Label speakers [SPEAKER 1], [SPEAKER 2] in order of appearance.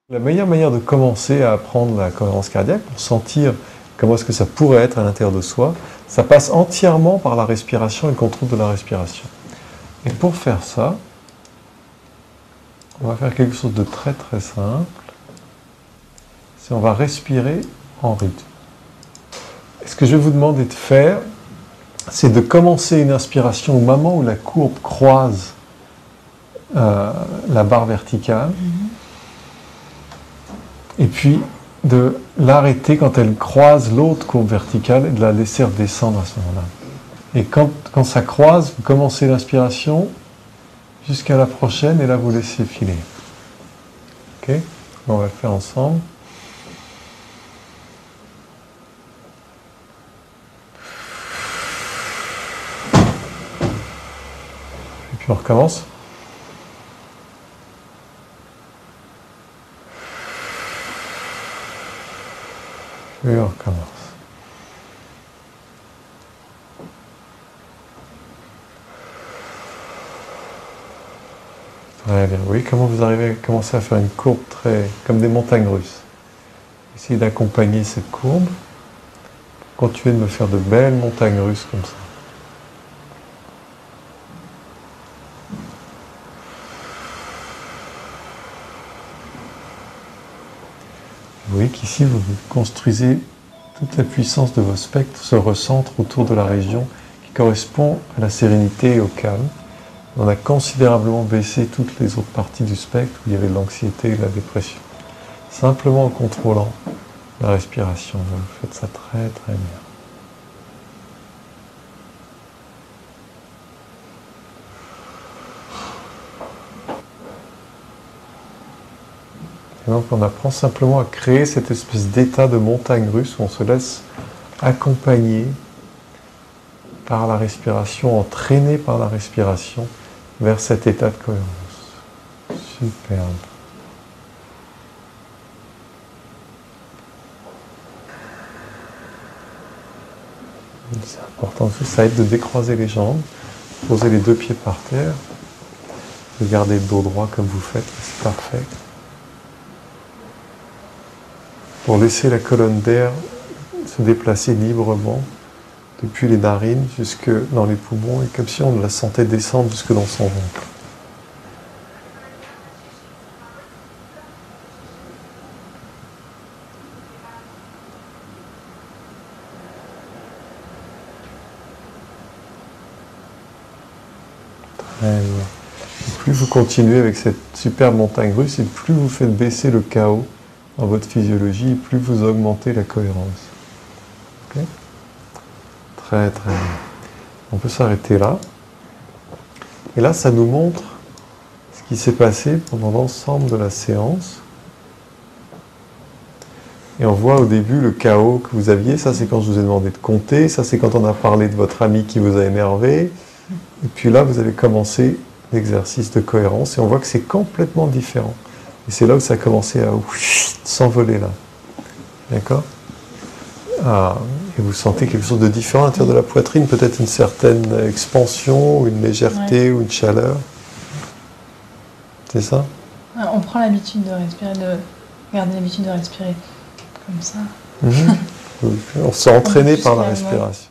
[SPEAKER 1] La meilleure manière de commencer à apprendre la cohérence cardiaque, pour sentir comment est-ce que ça pourrait être à l'intérieur de soi, ça passe entièrement par la respiration et le contrôle de la respiration. Et pour faire ça, on va faire quelque chose de très très simple. C'est on va respirer en rythme. Et ce que je vais vous demander de faire, c'est de commencer une inspiration au moment où la courbe croise la barre verticale. Et puis de l'arrêter quand elle croise l'autre courbe verticale et de la laisser redescendre à ce moment-là. Et quand ça croise, vous commencez l'inspiration jusqu'à la prochaine et là vous laissez filer. Ok? On va le faire ensemble. Et puis on recommence. Et on recommence. Très bien. Oui, comment vous arrivez à commencer à faire une courbe très comme des montagnes russes. Essayez d'accompagner cette courbe. Continuez de me faire de belles montagnes russes comme ça. Vous voyez qu'ici, vous construisez toute la puissance de vos spectres se recentre autour de la région qui correspond à la sérénité et au calme. On a considérablement baissé toutes les autres parties du spectre où il y avait de l'anxiété et de la dépression. Simplement en contrôlant la respiration. Vous faites ça très très bien. Et donc on apprend simplement à créer cette espèce d'état de montagne russe où on se laisse accompagner par la respiration, entraîné par la respiration vers cet état de cohérence. Superbe. C'est important aussi, ça aide de décroiser les jambes, poser les deux pieds par terre, de garder le dos droit comme vous faites, c'est parfait. Pour laisser la colonne d'air se déplacer librement depuis les narines jusque dans les poumons et comme si on la sentait descendre jusque dans son ventre. Très bien. Et plus vous continuez avec cette superbe montagne russe et plus vous faites baisser le chaos dans votre physiologie, plus vous augmentez la cohérence. Okay? Très très bien. On peut s'arrêter là. Et là, ça nous montre ce qui s'est passé pendant l'ensemble de la séance. Et on voit au début le chaos que vous aviez. Ça, c'est quand je vous ai demandé de compter. Ça, c'est quand on a parlé de votre ami qui vous a énervé. Et puis là, vous avez commencé l'exercice de cohérence. Et on voit que c'est complètement différent. Et c'est là où ça a commencé à s'envoler là. D'accord ? Et vous sentez quelque chose de différent à l'intérieur de la poitrine, peut-être une certaine expansion, ou une légèreté, ou une chaleur. C'est ça ?
[SPEAKER 2] On prend l'habitude de respirer, de garder l'habitude de respirer comme ça.
[SPEAKER 1] On s'est entraîné par la respiration.